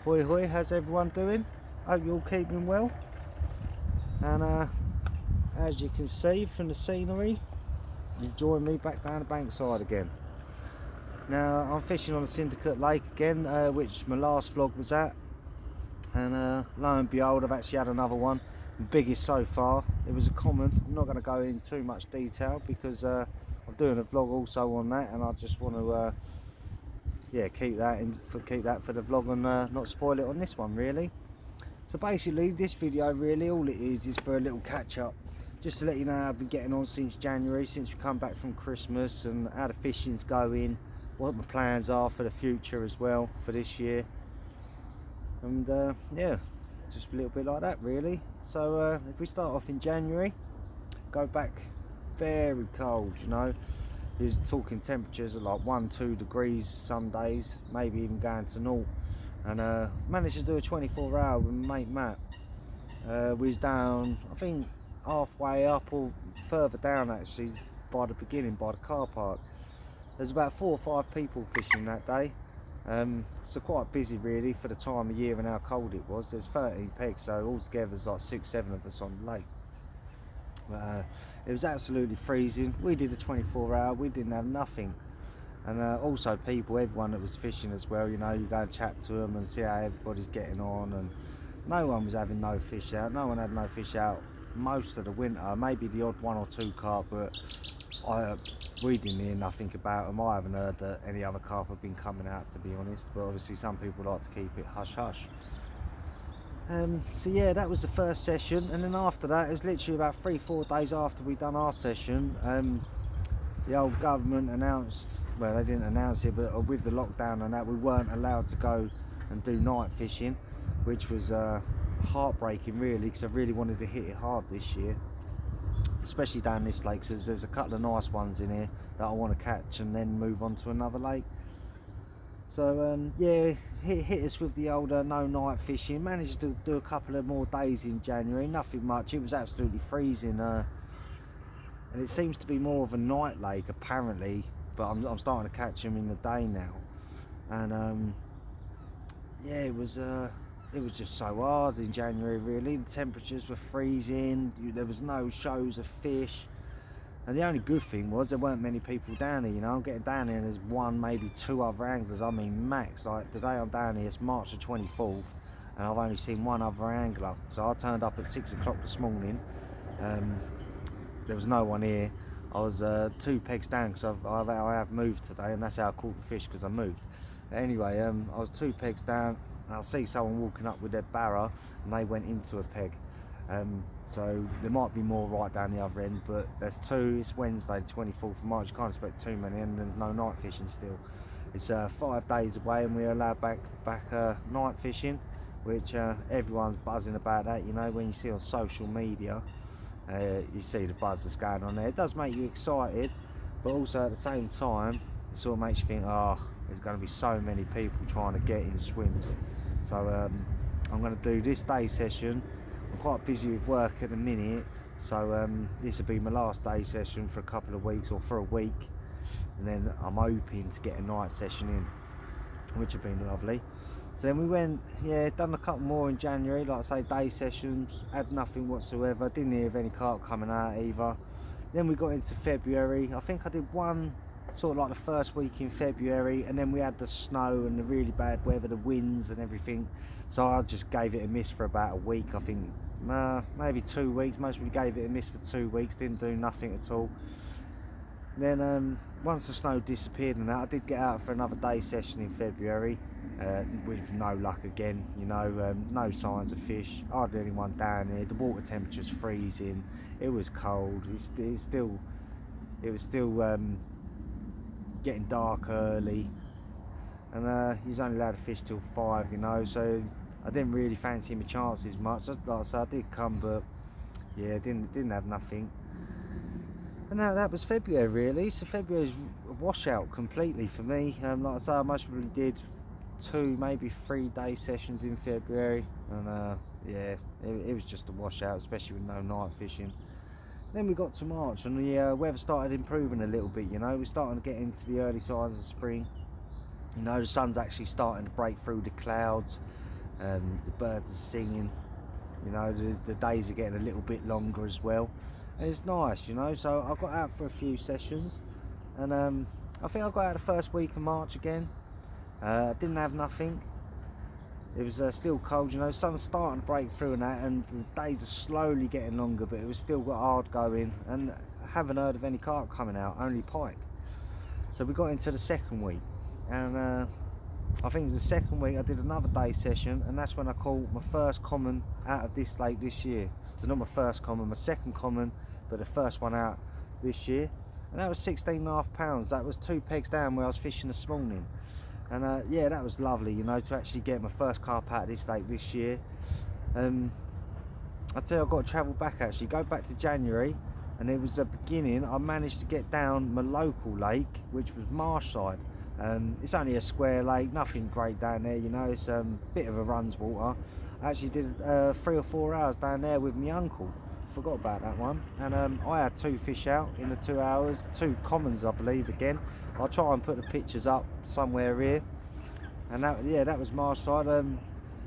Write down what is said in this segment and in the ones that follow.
Hoi hoi, how's everyone doing? Hope you're all keeping well. And as you can see from the scenery, you've joined me back down the bankside again. Now I'm fishing on the Syndicate Lake again, which my last vlog was at, and lo and behold I've actually had another one, the biggest so far. It was a common. I'm not going to go in too much detail because I'm doing a vlog also on that, and I just want to yeah, keep that for the vlog and not spoil it on this one really. So basically this video really all it is for a little catch up, just to let you know how I've been getting on since January, since we come back from Christmas, and how the fishing's going, what my plans are for the future as well for this year, and yeah, just a little bit like that really. So if we start off in January, go back very cold, you know. He's talking temperatures of like 1-2 degrees some days, maybe even going to 0. And managed to do a 24-hour with my mate Matt. We was down, I think halfway up or further down actually, by the beginning, by the car park. There's about 4 or 5 people fishing that day. So quite busy really for the time of year and how cold it was. There's 13 pegs, so altogether there's like 6-7 of us on the lake. It was absolutely freezing. We did a 24-hour, we didn't have nothing. And also everyone that was fishing as well, you know, you go and chat to them and see how everybody's getting on, and no one was having no fish out. No one had no fish out most of the winter, maybe the odd 1 or 2 carp, but we didn't hear nothing about them. I haven't heard that any other carp have been coming out, to be honest, but obviously some people like to keep it hush hush. So yeah, that was the first session, and then after that, it was literally about 3-4 days after we'd done our session, the old government announced, well they didn't announce it, but with the lockdown and that, we weren't allowed to go and do night fishing, which was heartbreaking really, because I really wanted to hit it hard this year, especially down this lake. So there's a couple of nice ones in here that I want to catch and then move on to another lake. So yeah, hit us with the old no night fishing. Managed to do a couple of more days in January, nothing much. It was absolutely freezing, and it seems to be more of a night lake apparently, but I'm starting to catch them in the day now. And yeah, it was just so hard in January really. The temperatures were freezing, there was no shows of fish. And the only good thing was there weren't many people down here, you know. I'm getting down here and there's 1, maybe 2 other anglers, I mean max. Like today I'm down here, it's March the 24th, and I've only seen 1 other angler. So I turned up at 6 o'clock this morning, there was no one here. I was 2 pegs down because I have moved today, and that's how I caught the fish, because I moved. Anyway, I was 2 pegs down, and I see someone walking up with their barra, and they went into a peg. So there might be more right down the other end, but there's 2. It's Wednesday the 24th of March, you can't expect too many, and there's no night fishing still. It's 5 days away, and we're allowed back night fishing, which everyone's buzzing about that, you know. When you see on social media, you see the buzz that's going on there. It does make you excited, but also at the same time it sort of makes you think, oh, there's going to be so many people trying to get in swims. So I'm going to do this day session. I'm quite busy with work at the minute, so this will be my last day session for a couple of weeks, or for a week, and then I'm hoping to get a night session in, which have been lovely. So then we went, yeah, done a couple more in January, like I say, day sessions, had nothing whatsoever, didn't hear of any carp coming out either. Then we got into February. I think I did one sort of like the first week in February, and then we had the snow and the really bad weather, the winds and everything, so I just gave it a miss for about a week. I think maybe 2 weeks, most people gave it a miss for 2 weeks, didn't do nothing at all. Then once the snow disappeared and that, I did get out for another day session in February, with no luck again, you know. No signs of fish, hardly anyone down here. The water temperature's freezing, it was cold, it was still getting dark early, and he's only allowed to fish till 5, you know, so I didn't really fancy my chances much. Like I said, I did come, but yeah, didn't have nothing. And now that was February really. So February's a washout completely for me. Like I say, I most probably did 2, maybe 3 day sessions in February, and yeah, it was just a washout, especially with no night fishing. Then we got to March, and the weather started improving a little bit, you know. We're starting to get into the early signs of spring, you know. The sun's actually starting to break through the clouds, The birds are singing, you know, the days are getting a little bit longer as well, and it's nice, you know. So I got out for a few sessions, and I think I got out the first week of March again. Didn't have nothing. It was still cold, you know, sun's starting to break through and that, and the days are slowly getting longer, but it was still got hard going, and I haven't heard of any carp coming out, only pike. So we got into the second week, and I think the second week I did another day session, and that's when I caught my first common out of this lake this year. So not my first common, my second common, but the first one out this year, and that was 16.5 pounds. That was 2 pegs down where I was fishing this morning. And yeah, that was lovely, you know, to actually get my first carp out of this lake this year. I tell you, I've got to travel back, actually, go back to January, and it was the beginning. I managed to get down my local lake, which was Marshside. It's only a square lake, nothing great down there, you know, it's a bit of a runs water. I actually did 3 or 4 hours down there with my uncle. Forgot about that one. And I had 2 fish out in the 2 hours, 2 commons I believe again. I'll try and put the pictures up somewhere here. And that, yeah, that was Marshside.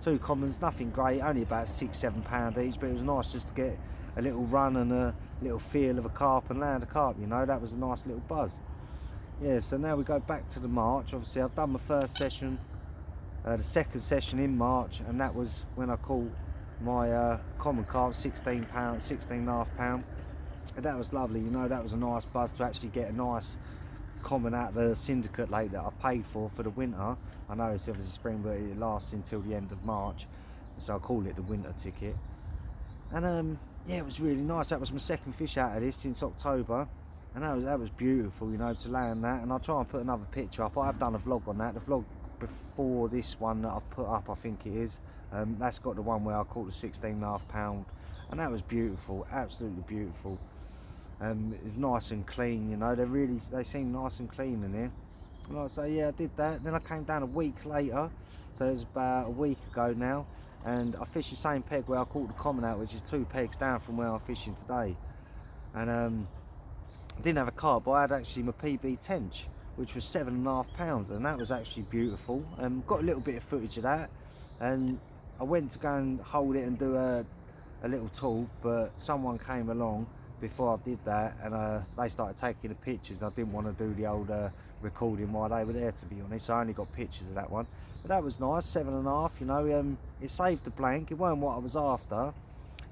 2 commons, nothing great, only about £6–7 each, but it was nice just to get a little run and a little feel of a carp and land a carp, you know. That was a nice little buzz. Yeah, so now we go back to the March. Obviously I've done my first session, the second session in March, and that was when I caught my common carp, 16.5 pound, and that was lovely, you know. That was a nice buzz to actually get a nice common out of the syndicate lake that I've paid for the winter. I know it's obviously spring, but it lasts until the end of March, so I call it the winter ticket. And yeah, it was really nice. That was my second fish out of this since October, and that was beautiful, you know, to land that. And I'll try and put another picture up. I have done a vlog on that, the vlog before this one that I've put up, I think it is. That's got the one where I caught the 16.5 pound, and that was beautiful, absolutely beautiful. It was nice and clean, you know. They seem nice and clean in here. And like I say, yeah, I did that. Then I came down a week later, so it was about a week ago now, and I fished the same peg where I caught the common out, which is 2 pegs down from where I'm fishing today. And I didn't have a carp, but I had actually my PB tench, which was 7.5 pounds, and that was actually beautiful. Got a little bit of footage of that, and I went to go and hold it and do a little talk, but someone came along before I did that, and they started taking the pictures. I didn't want to do the old recording while they were there, to be honest, so I only got pictures of that one. But that was nice, 7.5, you know. It saved the blank. It weren't what I was after,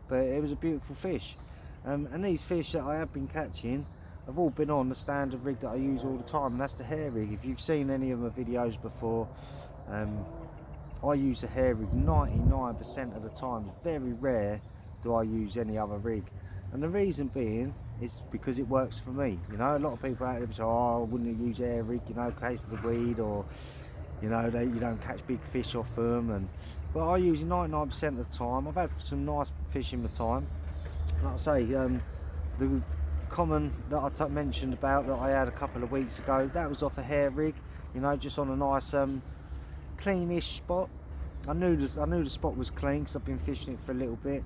but it was a beautiful fish. And these fish that I have been catching have all been on the standard rig that I use all the time, and that's the hair rig. If you've seen any of my videos before, I use the hair rig 99% of the time. It's very rare do I use any other rig, and the reason being is because it works for me, you know. A lot of people out there say, oh, I wouldn't use hair rig, you know, in case of the weed, or you know, you don't catch big fish off them. But I use it 99% of the time. I've had some nice fish in my time. Like I say, the common that I mentioned about that I had a couple of weeks ago, that was off a hair rig, you know, just on a nice cleanish spot. I knew the spot was clean because I've been fishing it for a little bit.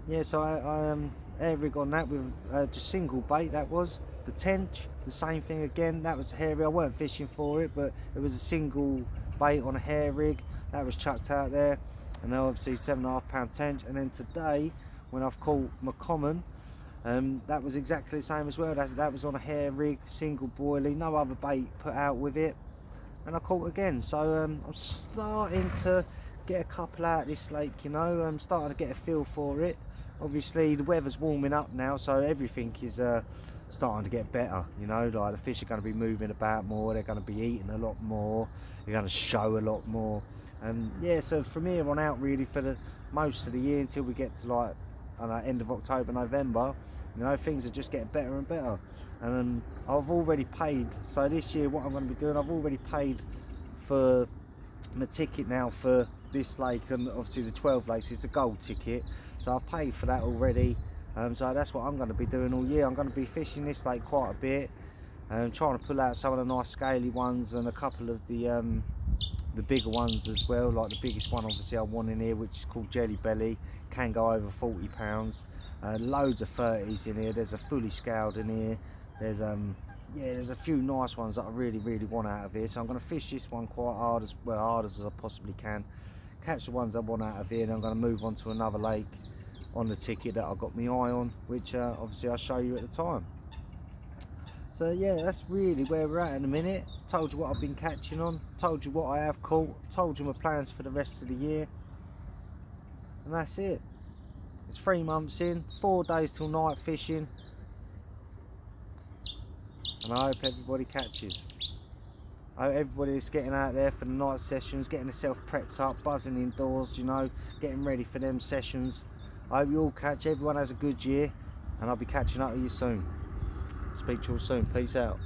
Yeah, so I hair rig on that with just single bait. That was the tench, the same thing again. That was hair rig. I weren't fishing for it, but it was a single bait on a hair rig that was chucked out there, and then obviously 7.5 pound tench. And then today, when I've caught my common, that was exactly the same as well. That was on a hair rig, single boilie, no other bait put out with it, and I caught again. So I'm starting to get a couple out of this lake, you know. I'm starting to get a feel for it. Obviously the weather's warming up now, so everything is starting to get better, you know. Like the fish are going to be moving about more, they're going to be eating a lot more, they're going to show a lot more. And yeah, so from here on out, really, for the most of the year until we get to like, I don't know, end of October, November, you know, things are just getting better and better. And I've already paid, so this year what I'm going to be doing, I've already paid for my ticket now for this lake, and obviously the 12 lakes is the gold ticket, so I've paid for that already. So that's what I'm going to be doing all year. I'm going to be fishing this lake quite a bit, and trying to pull out some of the nice scaly ones and a couple of the bigger ones as well. Like the biggest one obviously I want in here, which is called Jelly Belly, can go over 40 pounds. Loads of 30s in here. There's a fully scaled in here. There's yeah, there's a few nice ones that I really want out of here, so I'm going to fish this one quite hard, as hard as I possibly can catch the ones I want out of here, and I'm going to move on to another lake on the ticket that I've got my eye on, which obviously I'll show you at the time. So yeah, that's really where we're at in a minute. Told you what I've been catching on, told you what I have caught, told you my plans for the rest of the year, and that's it. It's 3 months in, 4 days till night fishing, and I hope everybody catches. I hope everybody is getting out there for the night sessions, getting themselves prepped up, buzzing indoors, you know, getting ready for them sessions. I hope you all catch, everyone has a good year, and I'll be catching up with you soon. Speak to you all soon, peace out.